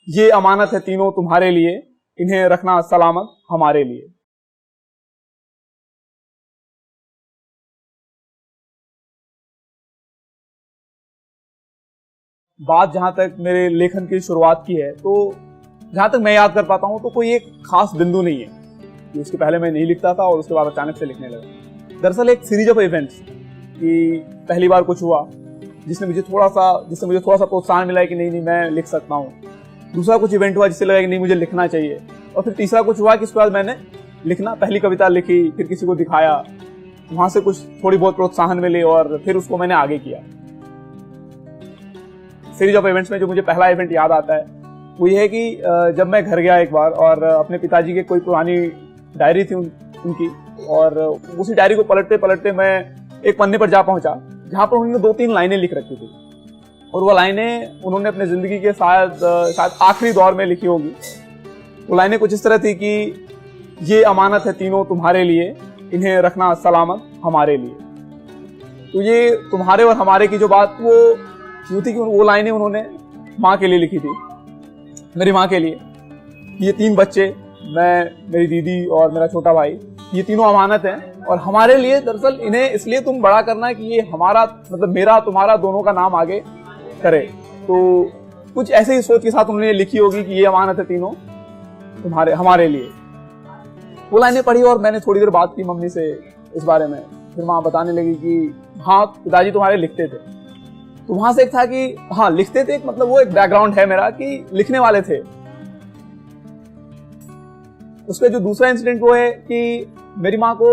ये अमानत है तीनों तुम्हारे लिए, इन्हें रखना सलामत हमारे लिए। बात जहां तक मेरे लेखन की शुरुआत की है, तो जहां तक मैं याद कर पाता हूं तो कोई एक खास बिंदु नहीं है कि उसके पहले मैं नहीं लिखता था और उसके बाद अचानक से लिखने लगा। दरअसल एक सीरीज ऑफ इवेंट्स कि पहली बार कुछ हुआ जिससे मुझे थोड़ा सा प्रोत्साहन मिला कि नहीं मैं लिख सकता हूँ। दूसरा कुछ इवेंट हुआ जिससे लगा कि नहीं मुझे लिखना चाहिए, और फिर तीसरा कुछ हुआ कि उसके बाद मैंने लिखना पहली कविता लिखी, फिर किसी को दिखाया, वहां से कुछ थोड़ी बहुत प्रोत्साहन मिले और फिर उसको मैंने आगे किया। सीरीज ऑफ इवेंट्स में जो मुझे पहला इवेंट याद आता है वो ये है कि जब मैं घर गया एक बार और अपने पिताजी के कोई पुरानी डायरी थी उनकी, और उसी डायरी को पलटते पलटते मैं एक पन्ने पर जा पहुंचा जहां पर उन्होंने 2-3 लाइनें लिख रखी थी, और वो लाइनें उन्होंने अपने जिंदगी के शायद आखिरी दौर में लिखी होगी। वो लाइनें कुछ इस तरह थी कि ये अमानत है तीनों तुम्हारे लिए, इन्हें रखना सलामत हमारे लिए। तो ये तुम्हारे और हमारे की जो बात वो यूं थी कि वो लाइनें उन्होंने माँ के लिए लिखी थी, मेरी माँ के लिए। ये 3 बच्चे, मैं, मेरी दीदी और मेरा छोटा भाई, ये तीनों अमानत हैं और हमारे लिए। दरअसल इन्हें इसलिए तुम बड़ा करना है कि ये हमारा, मतलब मेरा तुम्हारा दोनों का नाम आगे करे। तो कुछ ऐसे ही सोच के साथ उन्होंने लिखी होगी कि ये अमानत है तीनों तुम्हारे हमारे लिए। वो लाइनें पढ़ी और मैंने थोड़ी देर बात की मम्मी से इस बारे में। फिर माँ बताने लगी कि हाँ पिताजी तुम्हारे लिखते थे। तो वहां से एक था कि हाँ लिखते थे, मतलब वो एक बैकग्राउंड है मेरा कि लिखने वाले थे। उसका जो दूसरा इंसिडेंट वो है कि मेरी माँ को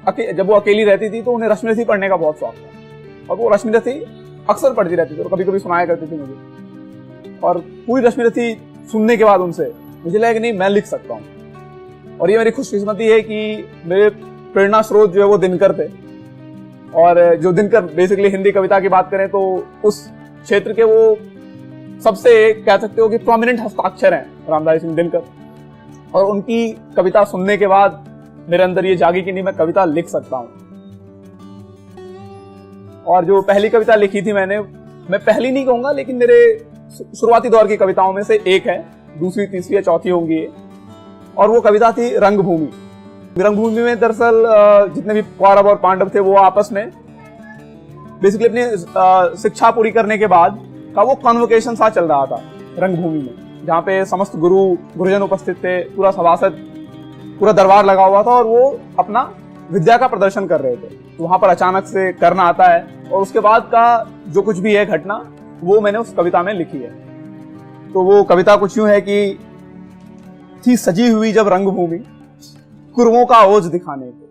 जब वो अकेली रहती थी तो उन्हें रश्मिरथी पढ़ने का बहुत शौक था, और वो रश्मिरथी अक्सर पढ़ती रहती थी और कभी कभी सुनाया करती थी मुझे। और पूरी रश्मिरथी सुनने के बाद उनसे मुझे लगा कि नहीं मैं लिख सकता हूँ। और ये मेरी खुशकिस्मती है कि मेरे प्रेरणा स्रोत जो है वो दिनकर थे, और जो दिनकर बेसिकली हिंदी कविता की बात करें तो उस क्षेत्र के वो सबसे कह सकते हो कि प्रोमिनेंट हस्ताक्षर हैं रामधारी सिंह दिनकर। और उनकी कविता सुनने के बाद मेरे अंदर ये जागी कि नहीं मैं कविता लिख सकता हूं। और जो पहली कविता लिखी थी मैं पहली नहीं कहूंगा लेकिन मेरे शुरुआती दौर की कविताओं में से एक है, दूसरी तीसरी या चौथी होंगी ये। और वो कविता थी रंगभूमि। रंगभूमि में दरअसल जितने भी कौरव और पांडव थे वो आपस में बेसिकली अपनी शिक्षा पूरी करने के बाद का वो कन्वोकेशन सा चल रहा था रंगभूमि में, जहाँ पे समस्त गुरुजन उपस्थित थे, पूरा सभासद, पूरा दरबार लगा हुआ था और वो अपना विद्या का प्रदर्शन कर रहे थे। तो वहां पर अचानक से कर्ण आता है और उसके बाद का जो कुछ भी है घटना वो मैंने उस कविता में लिखी है। तो वो कविता कुछ यूं है कि थी सजी हुई जब रंगभूमि कुरवों का ओज दिखाने को,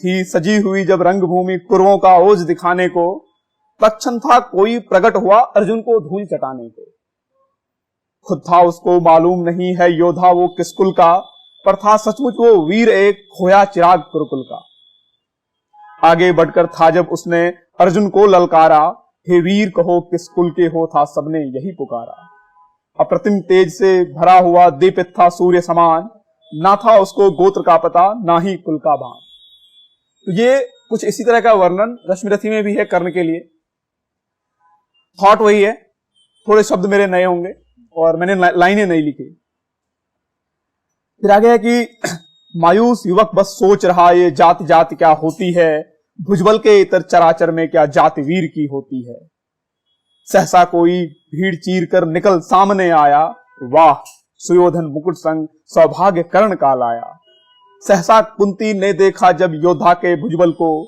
थी सजी हुई जब रंगभूमि कुरवों का ओज दिखाने को, तत्क्षण था कोई प्रकट हुआ अर्जुन को धूल चटाने को। खुद था उसको मालूम नहीं है योद्धा वो किस कुल का, पर था सचमुच वो वीर एक खोया चिराग कुरुकुल का। आगे बढ़कर था जब उसने अर्जुन को ललकारा, हे वीर कहो किस कुल के हो, था सबने यही पुकारा। अप्रतिम तेज से भरा हुआ दीपित था सूर्य समान, ना था उसको गोत्र का पता ना ही कुल का भान। तो ये कुछ इसी तरह का वर्णन रश्मिरथी में भी है कर्ण के लिए। थॉट वही है, थोड़े शब्द मेरे नए होंगे और मैंने लाइनें नहीं लिखी। फिर आगे है कि मायूस युवक बस सोच रहा ये जाति जाति क्या होती है, भुजबल के इतर चराचर में क्या जाति वीर की होती है। सहसा कोई भीड़ चीर कर निकल सामने आया, वाह सुयोधन मुकुट संग सौभाग्य कर्ण का लाया। सहसा कुंती ने देखा जब योद्धा के भुजबल को,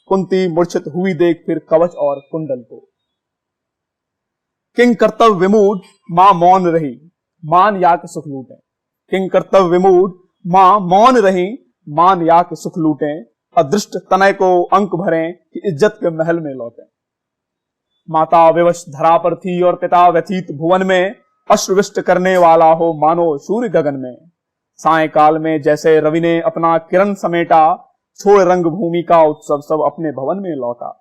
कुंती मूर्छित हुई देख फिर कवच और कुंडल को। किंग कर्तव्य विमूढ़ मां मौन रही, मान या के सुख लूटे। किंग कर्तव्य विमूढ़ मां मौन रही, मान या के सुख लूटे। अदृष्ट तनय को अंक भरें कि इज्जत के महल में लौटे। माता विवश धरा पर थी और पिता व्यथित भुवन में, अश्रुविष्ट करने वाला हो मानो सूर्य गगन में। सायंकाल में जैसे रवि ने अपना किरण समेटा, छोड़ रंगभूमि का उत्सव सब अपने भवन में लौटा।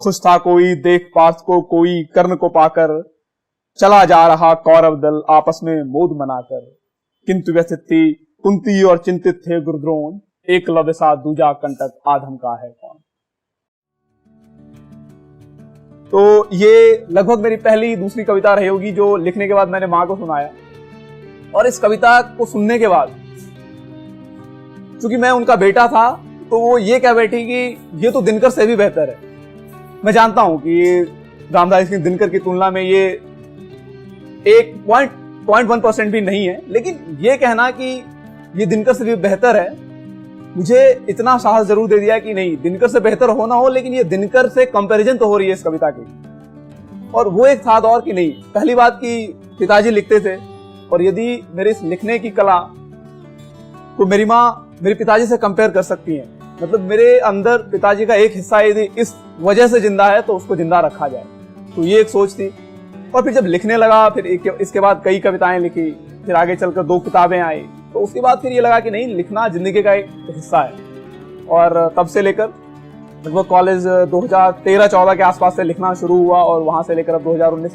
खुश था कोई देख पार्थ को, कोई कर्ण को पाकर, चला जा रहा कौरव दल आपस में मोद मनाकर। किंतु व्यथित थी कुंती और चिंतित थे गुरुद्रोण, एकलव्य सा दूजा कंटक आधम का है कौन। तो ये लगभग मेरी पहली दूसरी कविता रही होगी जो लिखने के बाद मैंने माँ को सुनाया। और इस कविता को सुनने के बाद चूंकि मैं उनका बेटा था तो वो ये कह बैठी कि ये तो दिनकर से भी बेहतर है। मैं जानता हूं कि रामधारी सिंह दिनकर की तुलना में ये 1.1% भी नहीं है, लेकिन ये कहना कि ये दिनकर से भी बेहतर है मुझे इतना साहस जरूर दे दिया कि नहीं, दिनकर से बेहतर हो ना हो लेकिन ये दिनकर से कंपैरिजन तो हो रही है इस कविता की। और वो एक था दौर की नहीं, पहली बात कि पिताजी लिखते थे और यदि मेरे इस लिखने की कला को मेरी माँ मेरे पिताजी से कंपेयर कर सकती है, मतलब मेरे अंदर पिताजी का एक हिस्सा यदि इस वजह से जिंदा है तो उसको जिंदा रखा जाए, तो ये एक सोच थी। और फिर जब लिखने लगा, फिर इसके बाद कई कविताएं लिखी, फिर आगे चलकर 2 किताबें आई, तो उसके बाद फिर ये लगा कि नहीं, लिखना जिंदगी का एक हिस्सा है। और तब से लेकर लगभग कॉलेज 2013-14 के आसपास से लिखना शुरू हुआ और वहां से लेकर अब 2019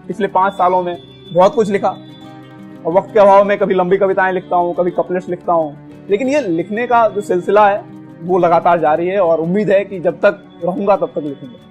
पिछले 5 सालों में बहुत कुछ लिखा। और वक्त के अभाव में कभी लंबी कविताएं लिखता हूँ, कभी कपलेट्स लिखता हूँ, लेकिन ये लिखने का जो सिलसिला है वो लगातार जारी है और उम्मीद है कि जब तक रहूंगा तब तक लिखूंगा।